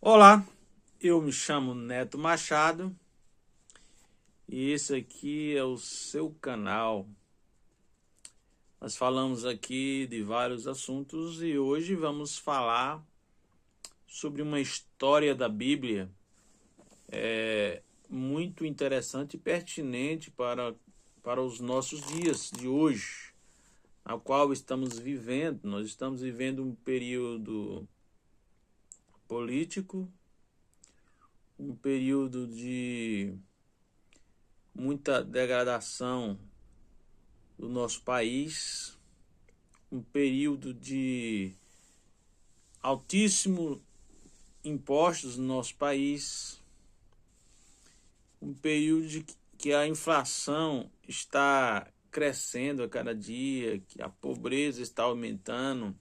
Olá, eu me chamo Neto Machado e esse aqui é o seu canal. Nós falamos aqui de vários assuntos e hoje vamos falar sobre uma história da Bíblia muito interessante e pertinente para os nossos dias de hoje, na qual estamos vivendo. Nós estamos vivendo um período político, um período de muita degradação do nosso país, um período de altíssimo impostos no nosso país, um período de que a inflação está crescendo a cada dia, que a pobreza está aumentando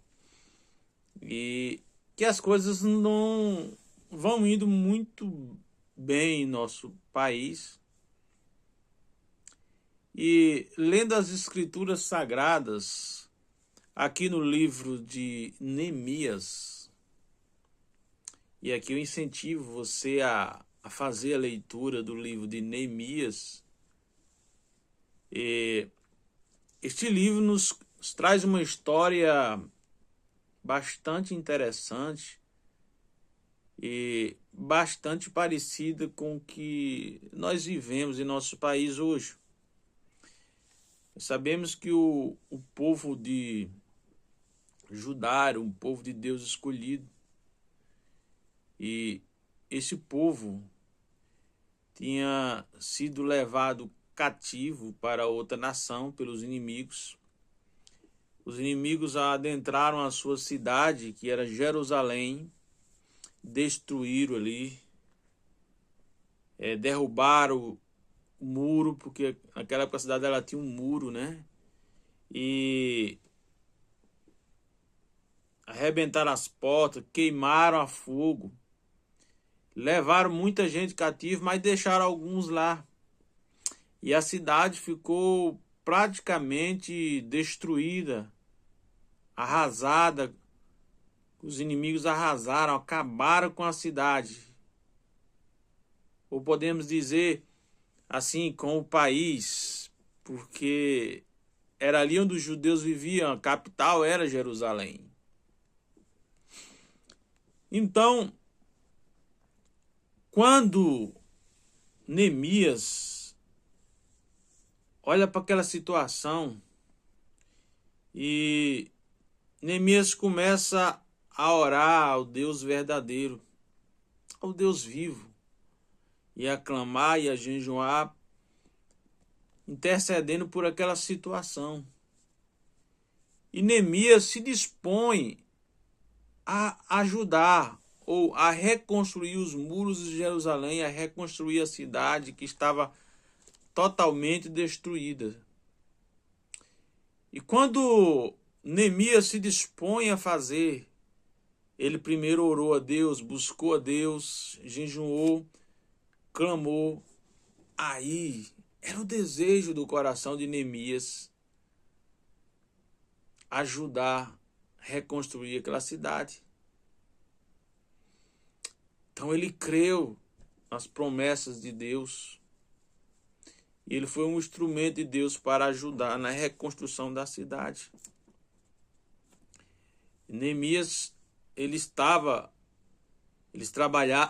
e que as coisas não vão indo muito bem em nosso país. E lendo as escrituras sagradas, aqui no livro de Neemias, e aqui eu incentivo você a fazer a leitura do livro de Neemias. Este livro nos traz uma história bastante interessante e bastante parecida com o que nós vivemos em nosso país hoje. Sabemos que o povo de Judá era um povo de Deus escolhido. E esse povo tinha sido levado cativo para outra nação pelos inimigos. Os inimigos adentraram a sua cidade, que era Jerusalém, destruíram ali, derrubaram o muro, porque naquela época a cidade ela tinha um muro, né? E arrebentaram as portas, queimaram a fogo, levaram muita gente cativa, mas deixaram alguns lá. E a cidade ficou praticamente destruída, arrasada. Os inimigos arrasaram, acabaram com a cidade. Ou podemos dizer assim, com o país, porque era ali onde os judeus viviam, a capital era Jerusalém. Então, quando Neemias olha para aquela situação e Neemias começa a orar ao Deus verdadeiro, ao Deus vivo, e a clamar e a jejuar, intercedendo por aquela situação. E Neemias se dispõe a ajudar ou a reconstruir os muros de Jerusalém, a reconstruir a cidade que estava totalmente destruída. E quando Neemias se dispõe a fazer, ele primeiro orou a Deus, buscou a Deus, jejuou, clamou. Aí era o desejo do coração de Neemias ajudar a reconstruir aquela cidade. Então ele creu nas promessas de Deus. E ele foi um instrumento de Deus para ajudar na reconstrução da cidade. Neemias, eles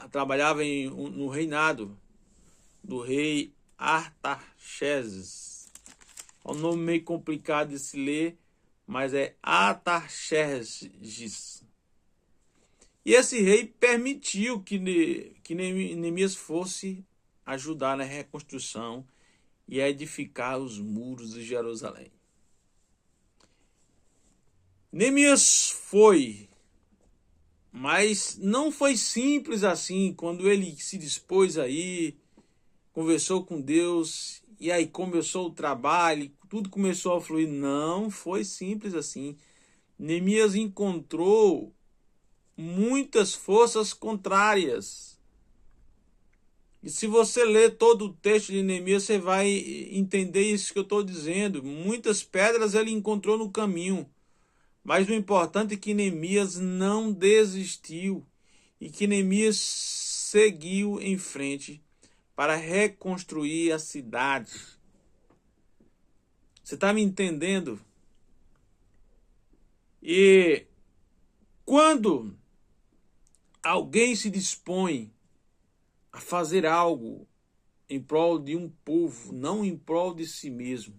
trabalhavam no reinado do rei Artaxerxes. É um nome meio complicado de se ler, mas é Artaxerxes. E esse rei permitiu que Neemias fosse ajudar na reconstrução e a edificar os muros de Jerusalém. Neemias foi, mas não foi simples assim. Quando ele se dispôs aí, conversou com Deus, e aí começou o trabalho, tudo começou a fluir. Não foi simples assim. Neemias encontrou muitas forças contrárias. E se você ler todo o texto de Neemias, você vai entender isso que eu estou dizendo. Muitas pedras ele encontrou no caminho. Mas o importante é que Neemias não desistiu. e que Neemias seguiu em frente para reconstruir a cidade. Você está me entendendo? E quando alguém se dispõe a fazer algo em prol de um povo, não em prol de si mesmo,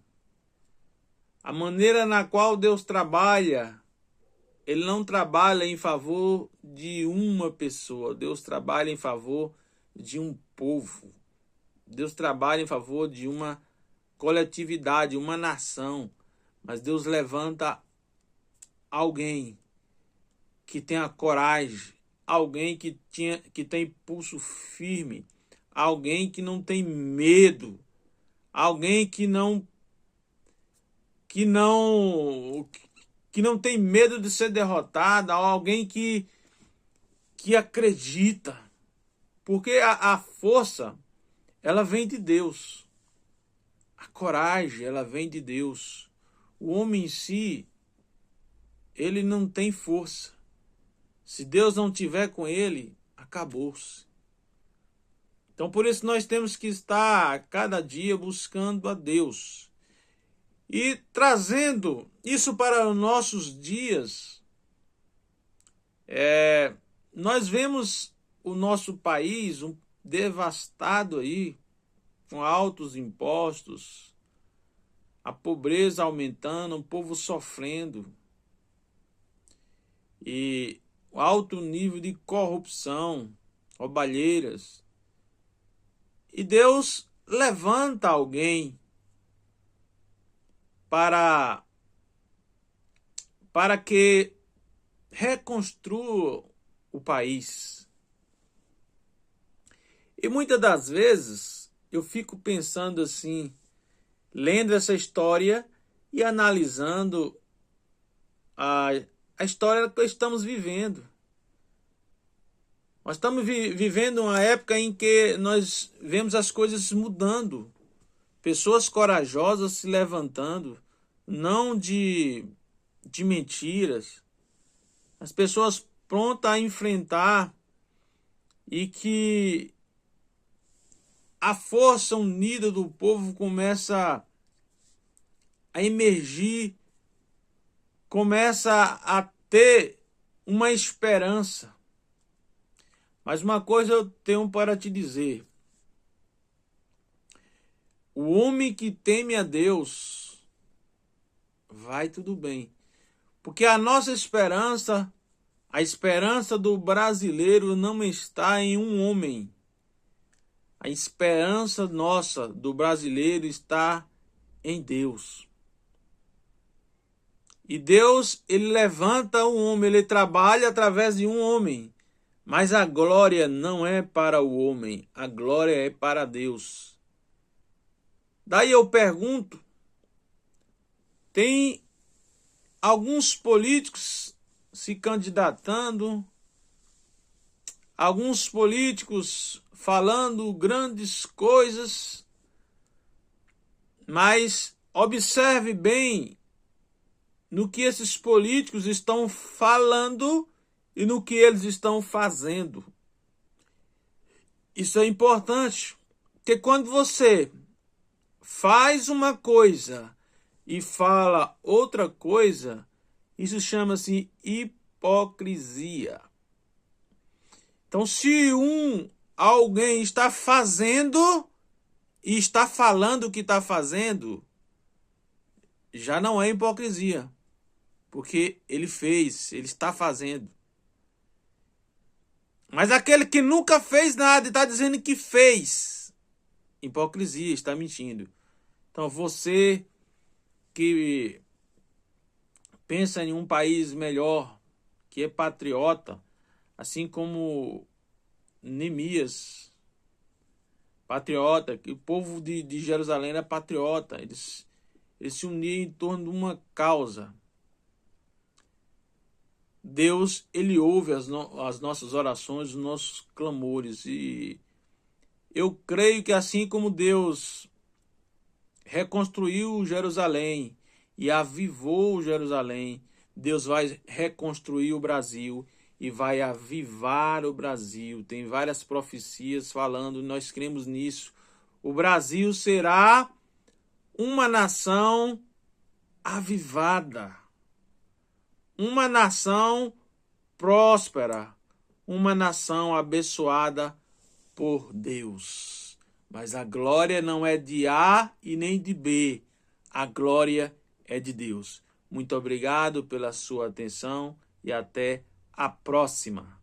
a maneira na qual Deus trabalha, Ele não trabalha em favor de uma pessoa. Deus trabalha em favor de um povo. Deus trabalha em favor de uma coletividade, uma nação. Mas Deus levanta alguém que tenha coragem, alguém que tem pulso firme, alguém que não tem medo, alguém que não tem medo de ser derrotado, alguém que acredita. Porque a força, ela vem de Deus. A coragem, ela vem de Deus. O homem em si, ele não tem força. Se Deus não tiver com ele, acabou-se. Então, por isso, nós temos que estar cada dia buscando a Deus. E trazendo isso para os nossos dias, nós vemos o nosso país devastado aí, com altos impostos, a pobreza aumentando, o povo sofrendo, e o alto nível de corrupção, roubalheiras. E Deus levanta alguém para que reconstrua o país. E muitas das vezes eu fico pensando assim, lendo essa história e analisando a história que estamos vivendo. Nós estamos vivendo uma época em que nós vemos as coisas mudando. Pessoas corajosas se levantando, não de mentiras. As pessoas prontas a enfrentar, e que a força unida do povo começa a emergir, começa a ter uma esperança. Mas uma coisa eu tenho para te dizer: o homem que teme a Deus, vai tudo bem. Porque a nossa esperança, a esperança do brasileiro não está em um homem. A esperança nossa do brasileiro está em Deus. E Deus, ele levanta um homem, ele trabalha através de um homem. Mas a glória não é para o homem, a glória é para Deus. Daí eu pergunto, tem alguns políticos se candidatando, alguns políticos falando grandes coisas, mas observe bem no que esses políticos estão falando e no que eles estão fazendo. Isso é importante, porque quando você faz uma coisa e fala outra coisa, isso chama-se hipocrisia. Então, se alguém está fazendo e está falando o que está fazendo, já não é hipocrisia, porque ele fez, ele está fazendo. Mas aquele que nunca fez nada e está dizendo que fez, hipocrisia, está mentindo. Então, você que pensa em um país melhor, que é patriota, assim como Neemias, patriota, que o povo de Jerusalém era patriota, eles se uniam em torno de uma causa. Deus, ele ouve as nossas orações, os nossos clamores, e eu creio que assim como Deus reconstruiu Jerusalém e avivou Jerusalém, Deus vai reconstruir o Brasil e vai avivar o Brasil. Tem várias profecias falando, nós cremos nisso. O Brasil será uma nação avivada, uma nação próspera, uma nação abençoada por Deus. Mas a glória não é de A e nem de B, a glória é de Deus. Muito obrigado pela sua atenção e até a próxima.